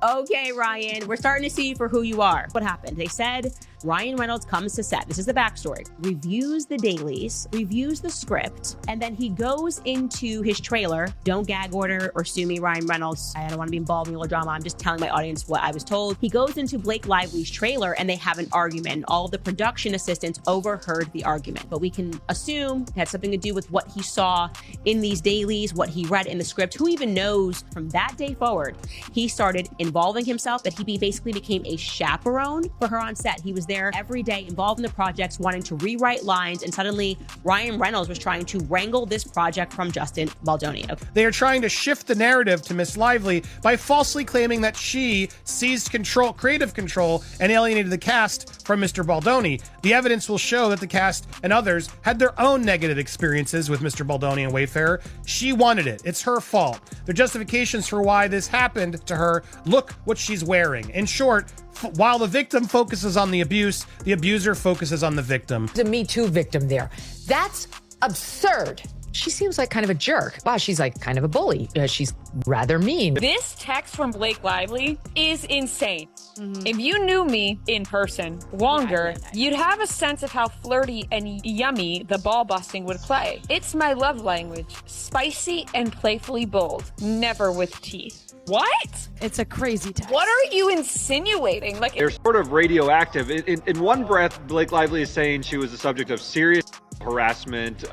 Okay, Ryan, we're starting to see you for who you are. What happened? They said Ryan Reynolds comes to set. This is the backstory. Reviews the dailies, reviews the script, and then he goes into his trailer. Don't gag order or sue me, Ryan Reynolds. I don't want to be involved in melodrama. I'm just telling my audience what I was told. He goes into Blake Lively's trailer and they have an argument. All of the production assistants overheard the argument, but we can assume it had something to do with what he saw in these dailies, what he read in the script. Who even knows? From that day forward, he started involving himself, that he basically became a chaperone for her on set. He was there every day, involved in the projects, wanting to rewrite lines, and suddenly Ryan Reynolds was trying to wrangle this project from Justin Baldoni. They are trying to shift the narrative to Miss Lively by falsely claiming that she seized control, creative control, and alienated the cast from Mr. Baldoni. The evidence will show that the cast and others had their own negative experiences with Mr. Baldoni and Wayfarer. She wanted it. It's her fault. Their justifications for why this happened to her: look what she's wearing. In short, while the victim focuses on the abuse, the abuser focuses on the victim. The Me Too victim there. That's absurd. She seems like kind of a jerk. Wow, she's like kind of a bully. She's rather mean. This text from Blake Lively is insane. If you knew me in person longer, you'd have a sense of how flirty and yummy the ball busting would play. It's my love language. Spicy and playfully bold. Never with teeth. What? It's a crazy text. What are you insinuating? Like, they're sort of radioactive. In one breath, Blake Lively is saying she was the subject of serious harassment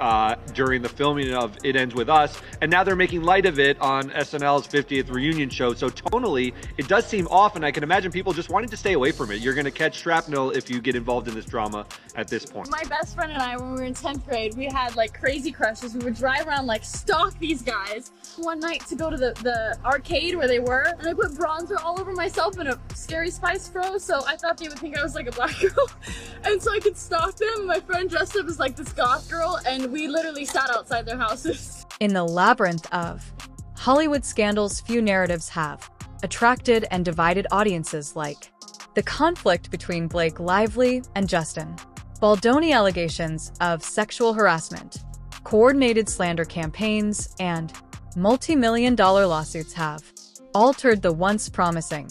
during the filming of It Ends With Us, and now they're making light of it on SNL's 50th reunion show. So tonally, it does seem off, and I can imagine people just wanting to stay away from it. You're going to catch shrapnel if you get involved in this drama at this point. My best friend and I, when we were in 10th grade, we had like crazy crushes. We would drive around, like stalk these guys. One night to go to the arcade where they were, and I put bronzer all over myself in a Scary Spice fro, so I thought they would think I was like a black girl. And so I could stalk them. My friend dressed up as like this goth girl, and we literally sat outside their houses. In the labyrinth of Hollywood scandals, few narratives have attracted and divided audiences like the conflict between Blake Lively and Justin Baldoni, allegations of sexual harassment, coordinated slander campaigns, and multi-million-dollar lawsuits have altered the once promising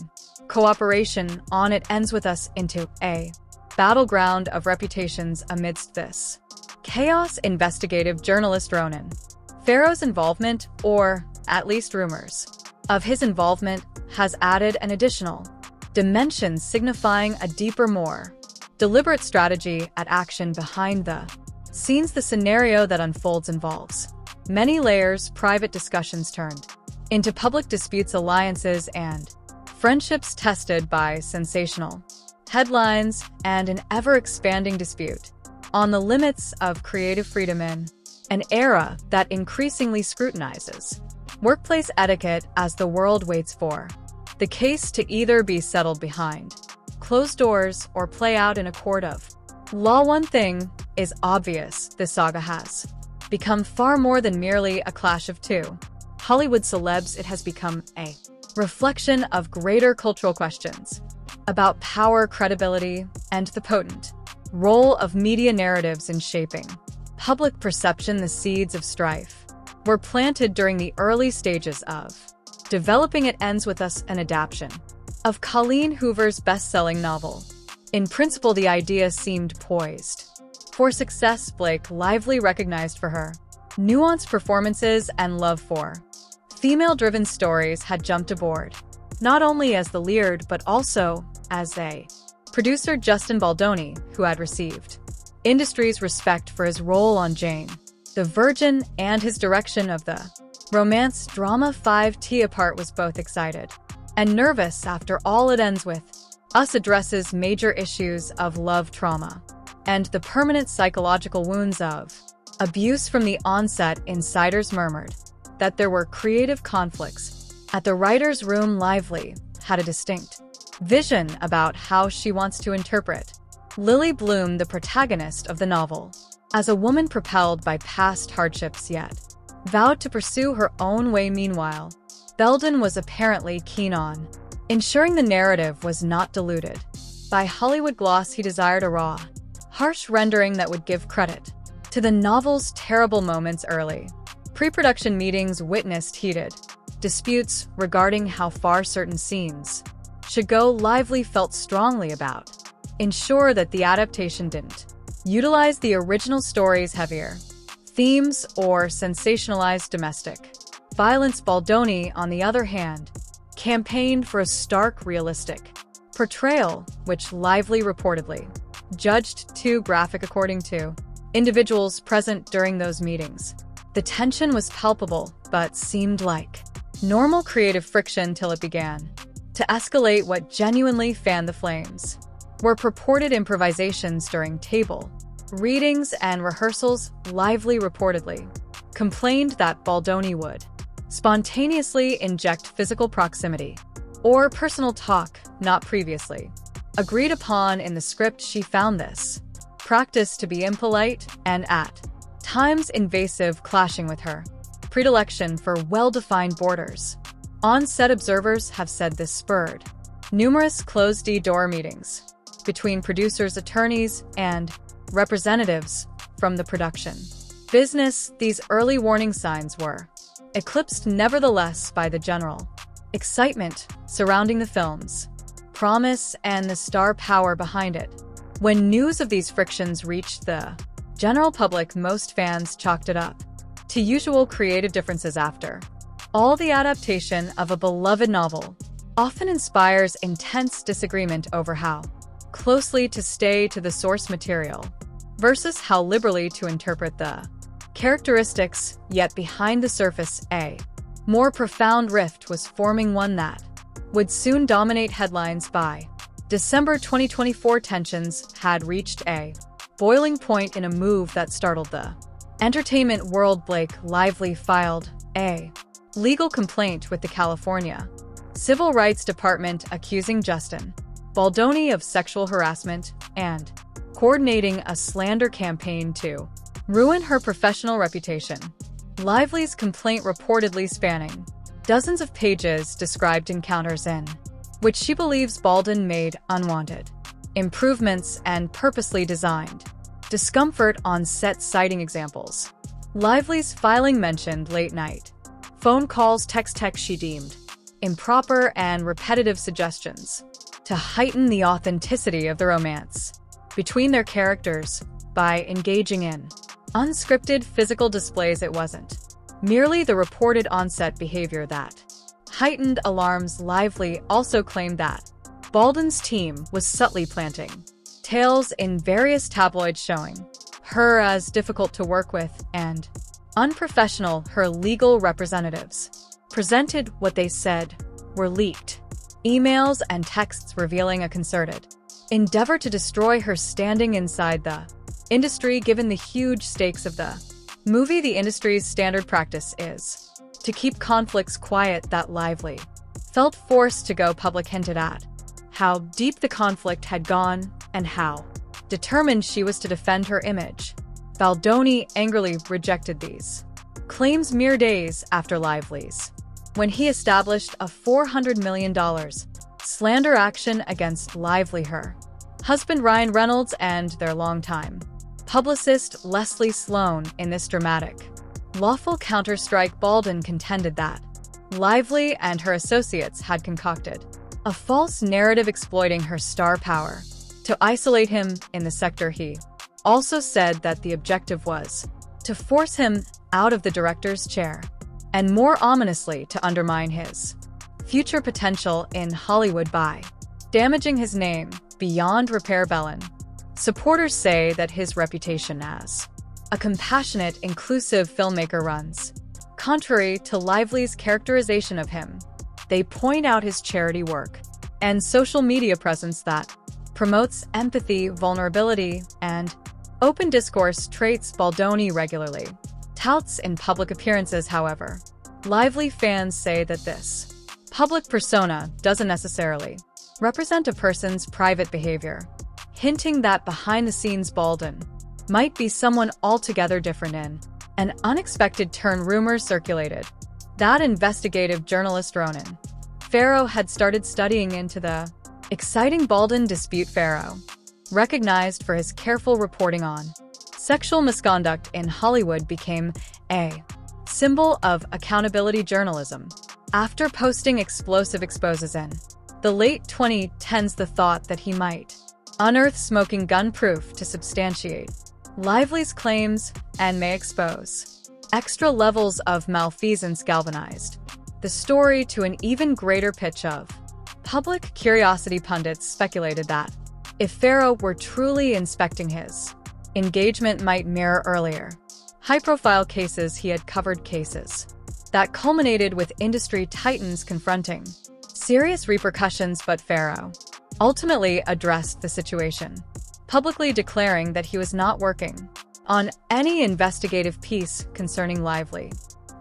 cooperation on It Ends With Us into a battleground of reputations. Amidst this chaos, investigative journalist Ronan Farrow's involvement, or at least rumors of his involvement, has added an additional dimension, signifying a deeper, more deliberate strategy at action behind the scenes. The scenario that unfolds involves many layers: private discussions turned into public disputes, alliances and friendships tested by sensational headlines, and an ever-expanding dispute on the limits of creative freedom in an era that increasingly scrutinizes workplace etiquette as the world waits for the case to either be settled behind closed doors or play out in a court of law. One thing is obvious: this saga has become far more than merely a clash of two Hollywood celebs. It has become a reflection of greater cultural questions about power, credibility, and the potent role of media narratives in shaping public perception. The seeds of strife were planted during the early stages of developing It Ends With Us, an adaptation of Colleen Hoover's best-selling novel. In principle, the idea seemed poised for success. Blake Lively, recognized for her nuanced performances and love for female-driven stories, had jumped aboard, not only as the lead but also as a producer. Justin Baldoni, who had received industry's respect for his role on Jane the Virgin and his direction of the romance drama 5T Apart, was both excited and nervous. After all, It Ends With Us addresses major issues of love, trauma, and the permanent psychological wounds of abuse. From the onset, insiders murmured that there were creative conflicts at the writer's room. Lively had a distinct vision about how she wants to interpret Lily Bloom, the protagonist of the novel, as a woman propelled by past hardships yet vowed to pursue her own way. Meanwhile, Belden was apparently keen on ensuring the narrative was not diluted by Hollywood gloss. He desired a raw, harsh rendering that would give credit to the novel's terrible moments. Early pre-production meetings witnessed heated disputes regarding how far certain scenes should go Lively felt strongly about. Ensure that the adaptation didn't utilize the original story's heavier themes or sensationalized domestic violence. Baldoni, on the other hand, campaigned for a stark, realistic portrayal, which Lively reportedly judged too graphic. According to individuals present during those meetings, the tension was palpable but seemed like normal creative friction till it began to escalate. What genuinely fanned the flames were purported improvisations during table readings and rehearsals. Lively reportedly complained that Baldoni would spontaneously inject physical proximity or personal talk not previously agreed upon in the script. She found this practice to be impolite and at times invasive, clashing with her predilection for well-defined borders. On-set observers have said this spurred numerous closed-door meetings between producers, attorneys, and representatives from the production business. These early warning signs were eclipsed nevertheless by the general excitement surrounding the film's promise and the star power behind it. When news of these frictions reached the general public, most fans chalked it up to usual creative differences. After all, the adaptation of a beloved novel often inspires intense disagreement over how closely to stay to the source material versus how liberally to interpret the characteristics. Yet behind the surface, a more profound rift was forming, one that would soon dominate headlines. By December 2024, tensions had reached a boiling point in a move that startled the entertainment world. Blake Lively filed a legal complaint with the California Civil Rights Department accusing Justin Baldoni of sexual harassment and coordinating a slander campaign to ruin her professional reputation. Lively's complaint, reportedly spanning dozens of pages, described encounters in which she believes Baldwin made unwanted improvements and purposely designed discomfort on set, citing examples. Lively's filing mentioned late-night phone calls, text she deemed improper, and repetitive suggestions to heighten the authenticity of the romance between their characters by engaging in unscripted physical displays. It wasn't merely the reported on-set behavior that heightened alarms. Lively also claimed that Baldwin's team was subtly planting tales in various tabloids showing her as difficult to work with and unprofessional. Her legal representatives presented what they said were leaked emails and texts revealing a concerted endeavor to destroy her standing inside the industry. Given the huge stakes of the movie, the industry's standard practice is to keep conflicts quiet. That Lively felt forced to go public hinted at how deep the conflict had gone and how determined she was to defend her image. Baldoni angrily rejected these claims mere days after Lively's when he established a $400 million slander action against Lively, her husband Ryan Reynolds, and their longtime publicist Leslie Sloan. In this dramatic, lawful counterstrike, Baldwin contended that Lively and her associates had concocted a false narrative exploiting her star power to isolate him in the sector. He also said that the objective was to force him out of the director's chair and, more ominously, to undermine his future potential in Hollywood by damaging his name beyond repair. Bellin supporters say that his reputation as a compassionate, inclusive filmmaker runs contrary to Lively's characterization of him. They point out his charity work and social media presence that promotes empathy, vulnerability, and open discourse, traits Baldoni regularly touts in public appearances. However, Lively fans say that this public persona doesn't necessarily represent a person's private behavior, hinting that behind the scenes Baldwin might be someone altogether different. In an unexpected turn, rumors circulated that investigative journalist Ronan Farrow had started studying into the exciting Baldwin dispute. Farrow, recognized for his careful reporting on sexual misconduct in Hollywood, became a symbol of accountability journalism after posting explosive exposes in The late 2010s, the thought that he might unearth smoking gun proof to substantiate Lively's claims and may expose extra levels of malfeasance galvanized the story to an even greater pitch of public curiosity. Pundits speculated that if Farrow were truly inspecting his engagement might mirror earlier high-profile cases he had covered, cases that culminated with industry titans confronting serious repercussions. But Farrow ultimately addressed the situation, publicly declaring that he was not working on any investigative piece concerning Lively,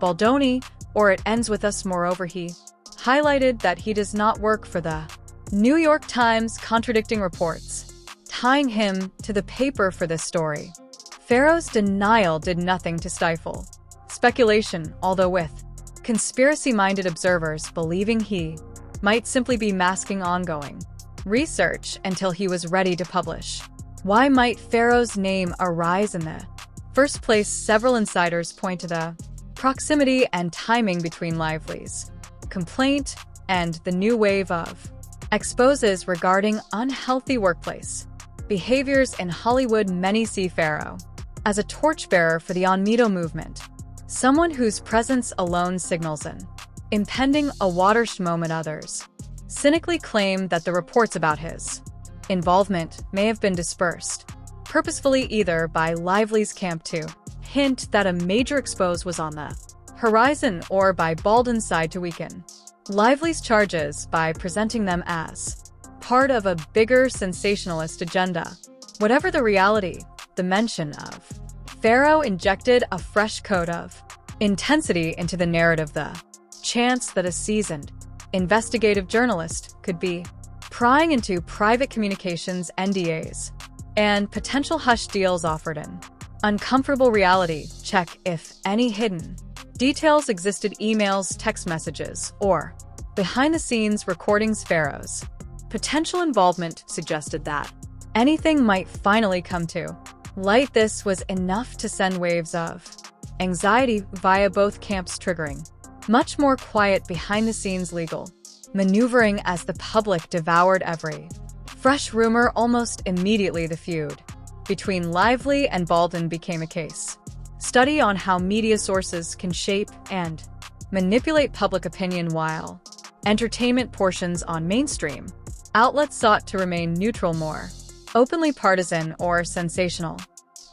Baldoni, or It Ends With Us. Moreover, he highlighted that he does not work for the New York Times, contradicting reports tying him to the paper for this story. Farrow's denial did nothing to stifle speculation, although with conspiracy-minded observers believing he might simply be masking ongoing research until he was ready to publish. Why might Farrow's name arise in the first place? Several insiders point to the proximity and timing between Lively's complaint and the new wave of exposes regarding unhealthy workplace behaviors in Hollywood. Many see Farrow as a torchbearer for the On Mito movement, someone whose presence alone signals an impending a watershed moment. Others cynically claim that the reports about his involvement may have been dispersed purposefully, either by Lively's camp to hint that a major expose was on the horizon, or by Baldwin's side to weaken Lively's charges by presenting them as part of a bigger sensationalist agenda. Whatever the reality, the mention of Farrow injected a fresh coat of intensity into the narrative. The chance that a seasoned investigative journalist could be prying into private communications, NDAs, and potential hush deals offered an uncomfortable reality check if any hidden details existed, emails, text messages, or behind-the-scenes recordings. Farrow's potential involvement suggested that anything might finally come to light. This was enough to send waves of anxiety via both camps, triggering much more quiet behind-the-scenes legal maneuvering as the public devoured every fresh rumor. Almost immediately, the feud between Lively and Baldwin became a case study on how media sources can shape and manipulate public opinion, while entertainment portions on mainstream outlets sought to remain neutral, more openly partisan or sensational.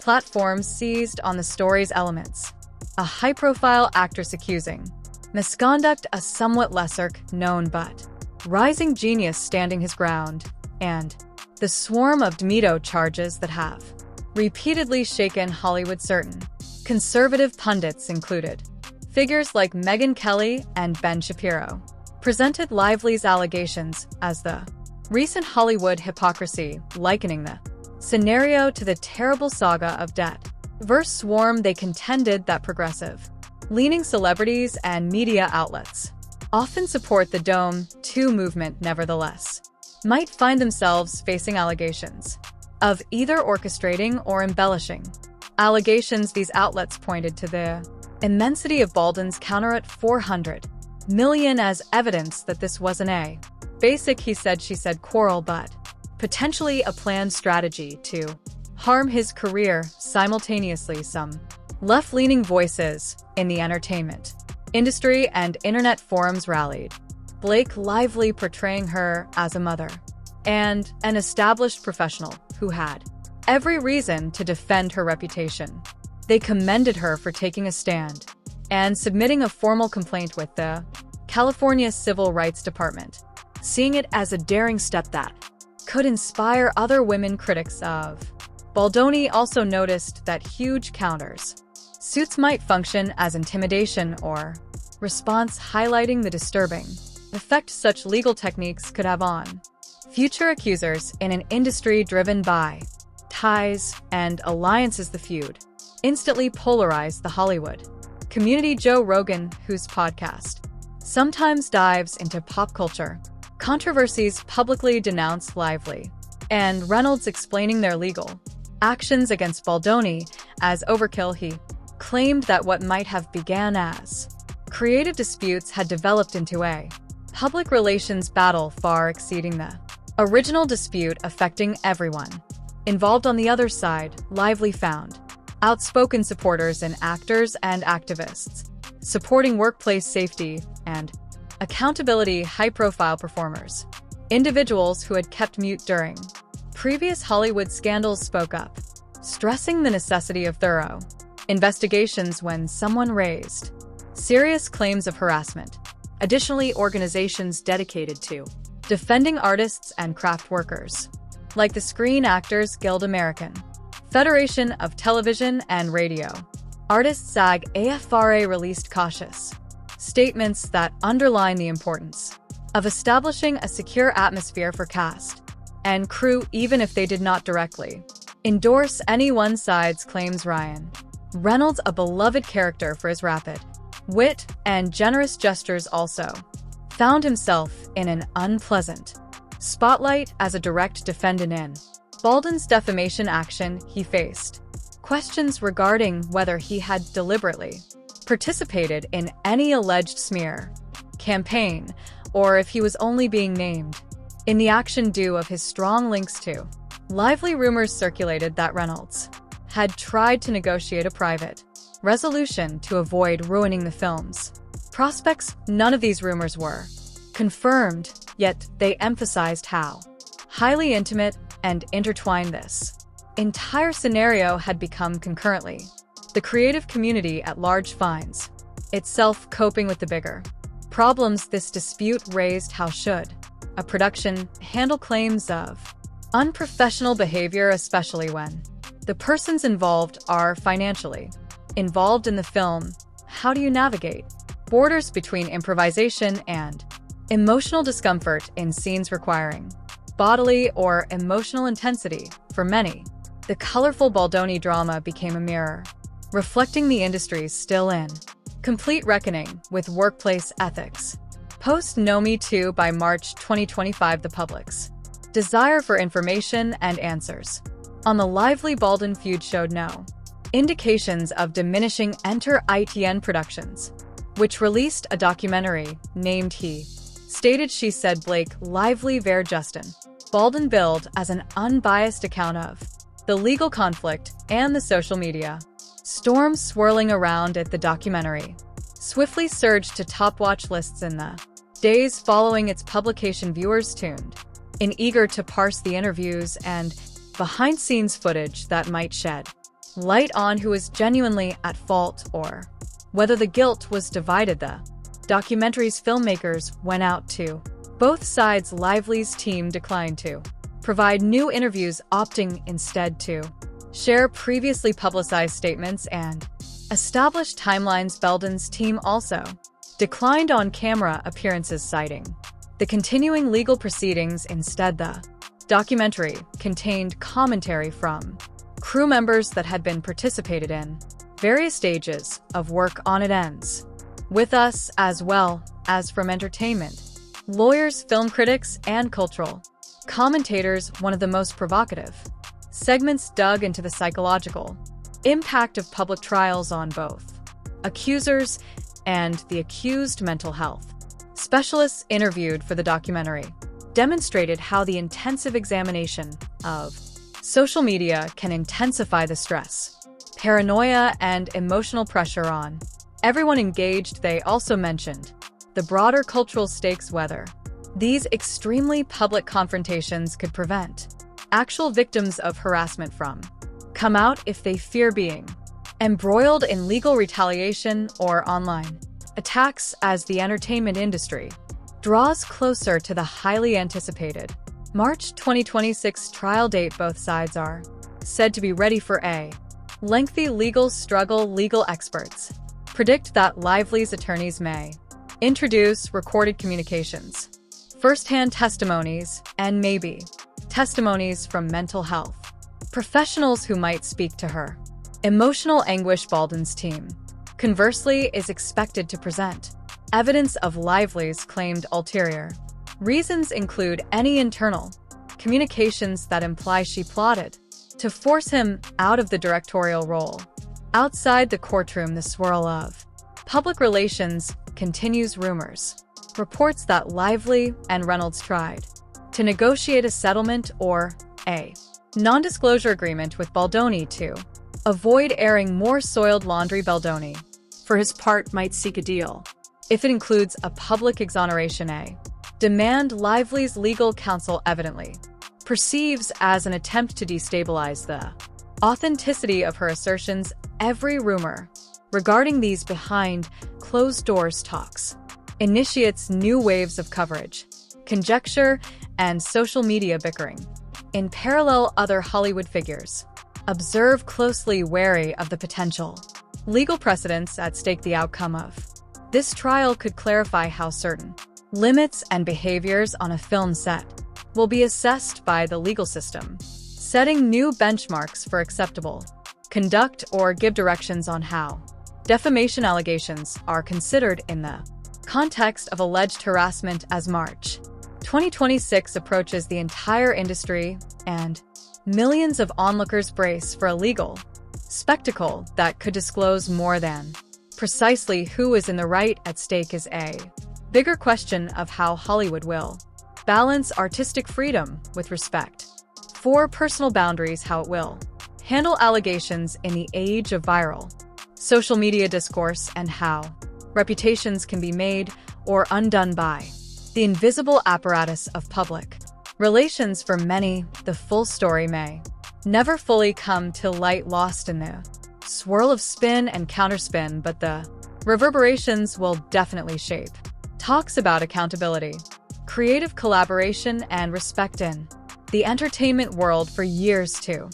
Platforms seized on the story's elements. A high-profile actress accusing misconduct, a somewhat lesser-known but rising genius standing his ground, and the swarm of Mito charges that have repeatedly shaken Hollywood. Certain conservative pundits, included figures like Megyn Kelly and Ben Shapiro, presented Lively's allegations as the recent Hollywood hypocrisy, likening the scenario to the terrible saga of debt verse Swarm. They contended that progressive-leaning celebrities and media outlets often support the Dome 2 movement, nevertheless might find themselves facing allegations of either orchestrating or embellishing allegations. These outlets pointed to the immensity of Baldwin's counter at $400 million as evidence that this wasn't a basic he said, she said quarrel, but potentially a planned strategy to harm his career. Simultaneously, some left-leaning voices in the entertainment industry and internet forums rallied Blake Lively, portraying her as a mother and an established professional who had every reason to defend her reputation. They commended her for taking a stand and submitting a formal complaint with the California Civil Rights Department, seeing it as a daring step that could inspire other women. Critics of Baldoni also noticed that huge counters suits might function as intimidation or response, highlighting the disturbing effect such legal techniques could have on future accusers in an industry driven by ties and alliances. The feud instantly polarized the Hollywood community. Joe Rogan, whose podcast sometimes dives into pop culture controversies, publicly denounced Lively and Reynolds, explaining their legal actions against Baldoni as overkill. He claimed that what might have began as creative disputes had developed into a public relations battle far exceeding the original dispute affecting everyone involved. On the other side, Lively found outspoken supporters in actors and activists, supporting workplace safety and accountability, high-profile performers, individuals who had kept mute during previous Hollywood scandals spoke up, stressing the necessity of thorough investigations when someone raised serious claims of harassment. Additionally, organizations dedicated to defending artists and craft workers, like the Screen Actors Guild, American Federation of Television and Radio Artists, SAG-AFTRA, released cautious statements that underline the importance of establishing a secure atmosphere for cast and crew, even if they did not directly endorse any one side's claims. Ryan Reynolds, a beloved character for his rapid wit and generous gestures, also found himself in an unpleasant spotlight as a direct defendant in Baldwin's defamation action. He faced questions regarding whether he had deliberately participated in any alleged smear campaign or if he was only being named in the action due of his strong links to Lively. Rumors circulated that Reynolds had tried to negotiate a private resolution to avoid ruining the film's prospects. None of these rumors were confirmed, yet they emphasized how highly intimate and intertwined this entire scenario had become. Concurrently, the creative community at large finds itself coping with the bigger problems this dispute raised. How should a production handle claims of unprofessional behavior, especially when the persons involved are financially involved in the film? How do you navigate borders between improvisation and emotional discomfort in scenes requiring bodily or emotional intensity? For many, the colorful Baldoni drama became a mirror, reflecting the industry's still in complete reckoning with workplace ethics. Post No Me Too. By March 2025, the public's desire for information and answers on the Lively Baldwin feud showed no indications of diminishing. Enter ITN Productions, which released a documentary named He Stated She Said Blake Lively Ver Justin Baldwin, billed as an unbiased account of the legal conflict and the social media storm swirling around it. The documentary swiftly surged to top watch lists in the days following its publication. Viewers tuned in, eager to parse the interviews and behind-scenes footage that might shed light on who was genuinely at fault or whether the guilt was divided. The documentary's filmmakers went out to both sides. Lively's team declined to provide new interviews, opting instead to share previously publicized statements and establish timelines. Baldwin's team also declined on-camera appearances, citing the continuing legal proceedings. Instead, the documentary contained commentary from crew members that had been participated in various stages of work on It Ends With Us, as well as from entertainment lawyers, film critics, and cultural commentators. One of the most provocative segments dug into the psychological impact of public trials on both accusers and the accused. Mental health specialists interviewed for the documentary demonstrated how the intensive examination of social media can intensify the stress, paranoia, and emotional pressure on everyone engaged. They also mentioned the broader cultural stakes, whether these extremely public confrontations could prevent actual victims of harassment from come out if they fear being embroiled in legal retaliation or online attacks. As the entertainment industry draws closer to the highly anticipated March 2026 trial date, both sides are said to be ready for a lengthy legal struggle. Legal experts predict that Lively's attorneys may introduce recorded communications, first-hand testimonies, and maybe testimonies from mental health professionals who might speak to her emotional anguish. Baldwin's team, conversely, is expected to present evidence of Lively's claimed ulterior reasons, include any internal communications that imply she plotted to force him out of the directorial role. Outside the courtroom, the swirl of public relations continues. Rumors reports that Lively and Reynolds tried to negotiate a settlement or a non-disclosure agreement with Baldoni to avoid airing more soiled laundry. Baldoni, for his part, might seek a deal if it includes a public exoneration. A demand Lively's legal counsel evidently perceives as an attempt to destabilize the authenticity of her assertions. Every rumor regarding these behind closed doors talks initiates new waves of coverage, conjecture, and social media bickering. In parallel, other Hollywood figures observe closely, wary of the potential legal precedents at stake. The outcome of this trial could clarify how certain limits and behaviors on a film set will be assessed by the legal system, setting new benchmarks for acceptable conduct or give directions on how defamation allegations are considered in the context of alleged harassment. As March 2026 approaches, the entire industry and millions of onlookers brace for a legal spectacle that could disclose more than precisely who is in the right. At stake is a bigger question of how Hollywood will balance artistic freedom with respect for personal boundaries, how it will handle allegations in the age of viral social media discourse, and how reputations can be made or undone by the invisible apparatus of public relations. For many, the full story may never fully come to light, lost in the swirl of spin and counterspin, but the reverberations will definitely shape talks about accountability, creative collaboration, and respect in the entertainment world for years to